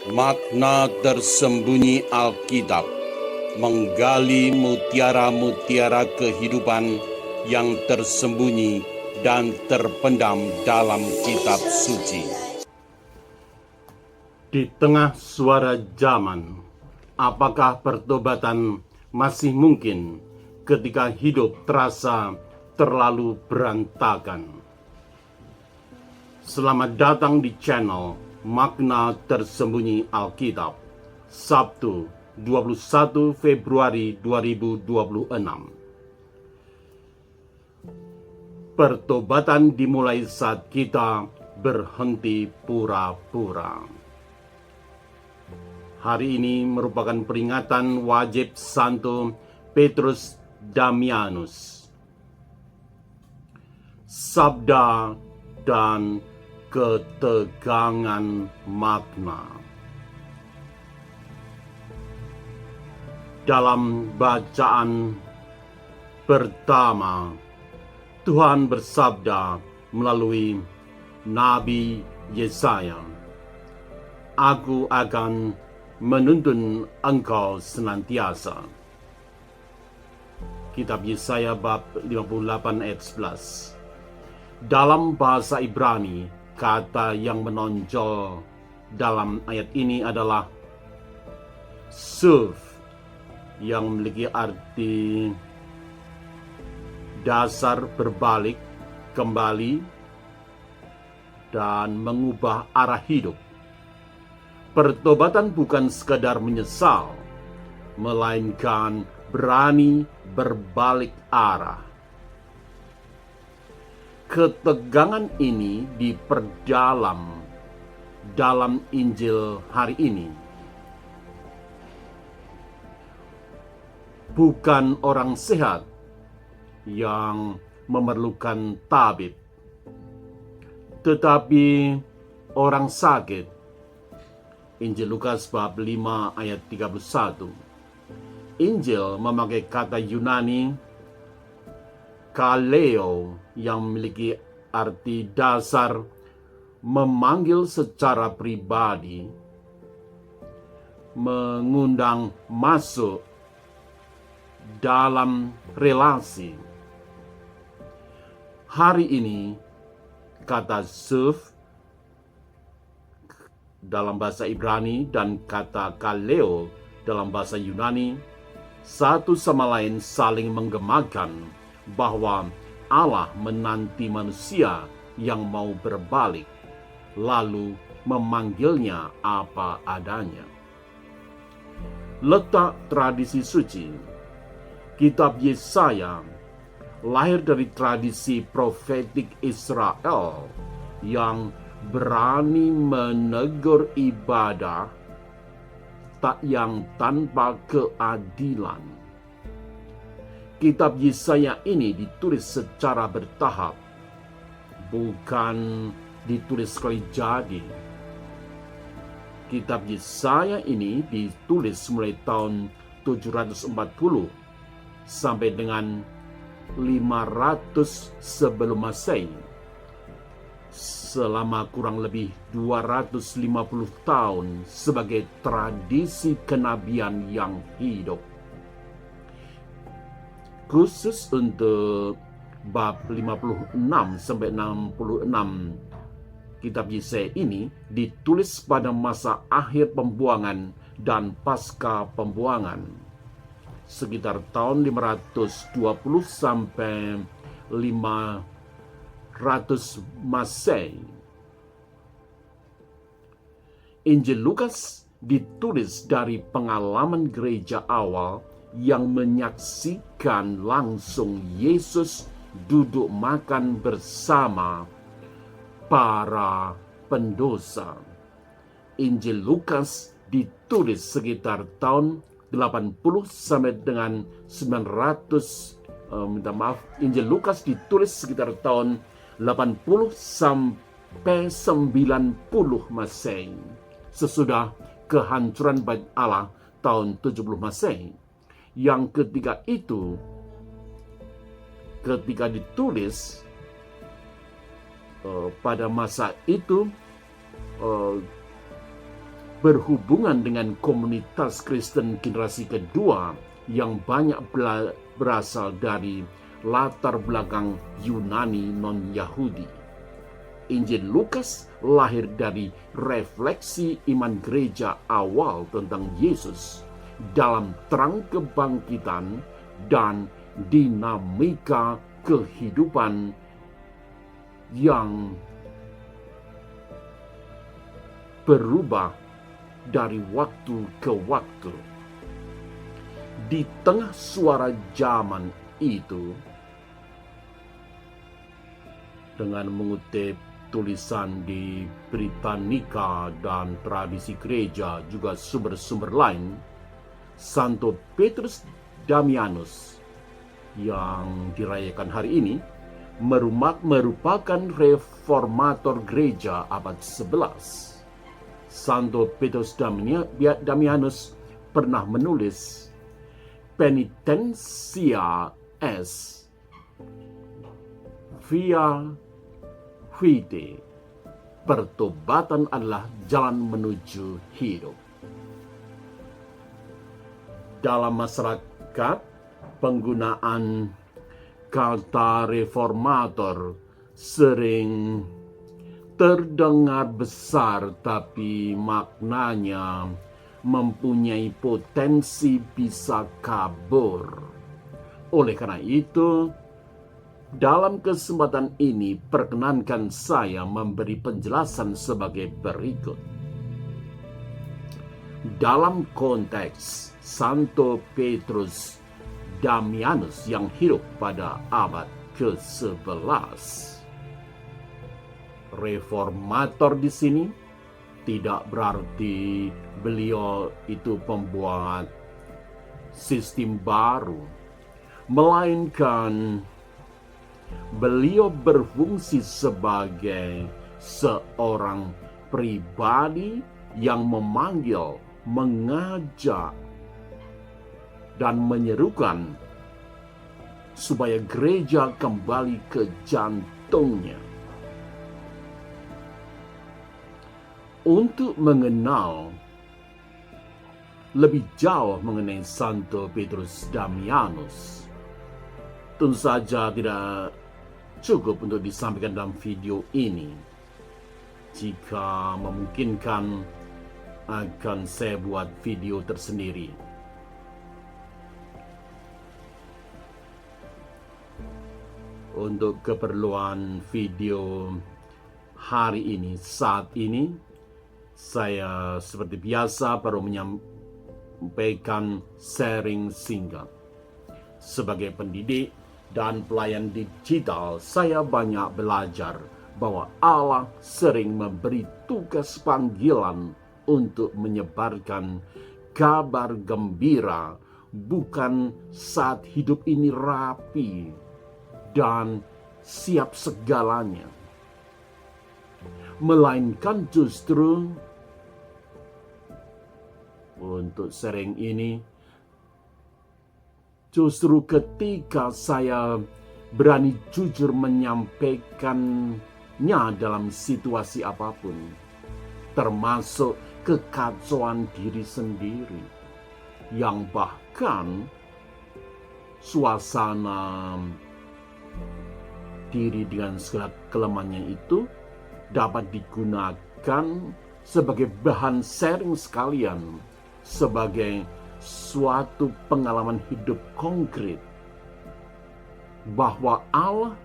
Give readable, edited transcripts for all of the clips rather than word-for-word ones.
Makna tersembunyi Alkitab menggali mutiara-mutiara kehidupan yang tersembunyi dan terpendam dalam kitab suci. Di tengah suara zaman, apakah pertobatan masih mungkin ketika hidup terasa terlalu berantakan? Selamat datang di channel Makna Tersembunyi Alkitab, Sabtu 21 Februari 2026. Pertobatan dimulai saat kita berhenti pura-pura. Hari ini merupakan peringatan wajib Santo Petrus Damianus. Sabda dan ketegangan makna. Dalam bacaan pertama, Tuhan bersabda melalui Nabi Yesaya, "Aku akan menuntun engkau senantiasa." Kitab Yesaya bab 58 ayat 11. Dalam bahasa Ibrani, kata yang menonjol dalam ayat ini adalah suv, yang memiliki arti dasar berbalik, kembali, dan mengubah arah hidup. Pertobatan bukan sekadar menyesal, melainkan berani berbalik arah. Ketegangan ini diperdalam dalam Injil hari ini. Bukan orang sehat yang memerlukan tabib, tetapi orang sakit. Injil Lukas bab 5 ayat 31. Injil memakai kata Yunani kaleo yang memiliki arti dasar memanggil secara pribadi, mengundang masuk dalam relasi. Hari ini kata suv dalam bahasa Ibrani dan kata kaleo dalam bahasa Yunani satu sama lain saling menggemakan bahwa Allah menanti manusia yang mau berbalik, lalu memanggilnya apa adanya. Letak tradisi suci. Kitab Yesaya lahir dari tradisi profetik Israel yang berani menegur ibadah yang tanpa keadilan. Kitab Yesaya ini ditulis secara bertahap, bukan ditulis sekali jadi. Kitab Yesaya ini ditulis mulai tahun 740 sampai dengan 500 sebelum Masehi. Selama kurang lebih 250 tahun sebagai tradisi kenabian yang hidup. Khusus untuk bab 56 sampai 66 kitab Yesaya ini ditulis pada masa akhir pembuangan dan pasca pembuangan, sekitar tahun 520 sampai 500 Masehi. Injil Lukas ditulis dari pengalaman gereja awal yang menyaksikan langsung Yesus duduk makan bersama para pendosa. Injil Lukas ditulis sekitar tahun 80 sampai dengan 900. Injil Lukas ditulis sekitar tahun 80 sampai 90 Masehi, sesudah kehancuran Bait Allah tahun 70 Masehi. Yang ketika itu, ketika ditulis pada masa itu berhubungan dengan komunitas Kristen generasi kedua yang banyak berasal dari latar belakang Yunani non-Yahudi. Injil Lukas lahir dari refleksi iman gereja awal tentang Yesus dalam terang kebangkitan dan dinamika kehidupan yang berubah dari waktu ke waktu. Di tengah suara zaman itu, dengan mengutip tulisan di Britannica dan tradisi gereja juga sumber-sumber lain, Santo Petrus Damianus yang dirayakan hari ini merupakan reformator gereja abad 11. Santo Petrus Damianus pernah menulis Penitentia est via fide. Pertobatan adalah jalan menuju hidup. Dalam masyarakat, penggunaan kata reformator sering terdengar besar, tapi maknanya mempunyai potensi bisa kabur. Oleh karena itu, dalam kesempatan ini perkenankan saya memberi penjelasan sebagai berikut. Dalam konteks Santo Petrus Damianus yang hidup pada abad ke-11, reformator di sini tidak berarti beliau itu pembuat sistem baru, melainkan beliau berfungsi sebagai seorang pribadi yang memanggil, mengajak, dan menyerukan supaya gereja kembali ke jantungnya. Untuk mengenal lebih jauh mengenai Santo Petrus Damianus, tentu saja tidak cukup untuk disampaikan dalam video ini. Jika memungkinkan, akan saya buat video tersendiri. Untuk keperluan video hari ini, saat ini, saya seperti biasa baru menyampaikan sharing singkat. Sebagai pendidik dan pelayan digital, saya banyak belajar bahwa Allah sering memberi tugas panggilan untuk menyebarkan kabar gembira, bukan saat hidup ini rapi dan siap segalanya, melainkan justru untuk sharing ini, justru ketika saya berani jujur menyampaikannya dalam situasi apapun, termasuk kekacauan diri sendiri, yang bahkan suasana diri dengan segala kelemahannya itu dapat digunakan sebagai bahan sharing sekalian, sebagai suatu pengalaman hidup konkret bahwa Allah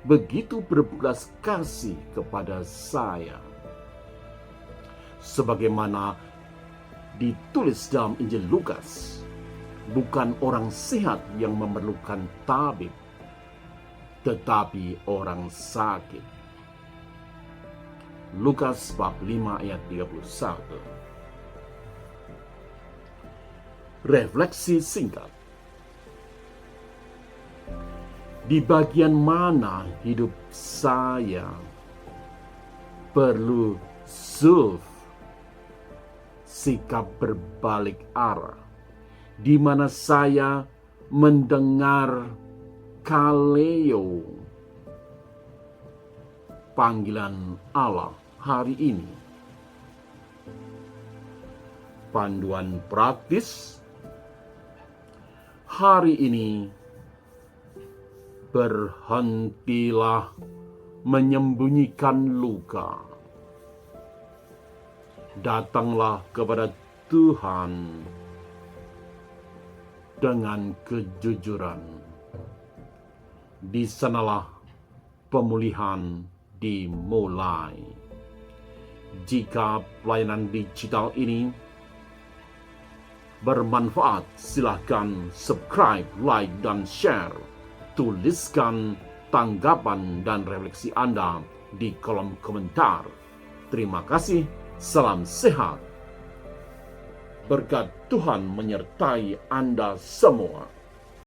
begitu berbelas kasih kepada saya. Sebagaimana ditulis dalam Injil Lukas, bukan orang sehat yang memerlukan tabib, tetapi orang sakit. Lukas bab 5 ayat 31. Refleksi singkat. Di bagian mana hidup saya perlu sikap berbalik arah, di mana saya mendengar kaleo panggilan Allah hari ini, panduan praktis. Hari ini, berhentilah menyembunyikan luka. Datanglah kepada Tuhan dengan kejujuran. Di sanalah pemulihan dimulai. Jika pelayanan digital ini bermanfaat, silahkan subscribe, like, dan share. Tuliskan tanggapan dan refleksi Anda di kolom komentar. Terima kasih, salam sehat. Berkat Tuhan menyertai Anda semua.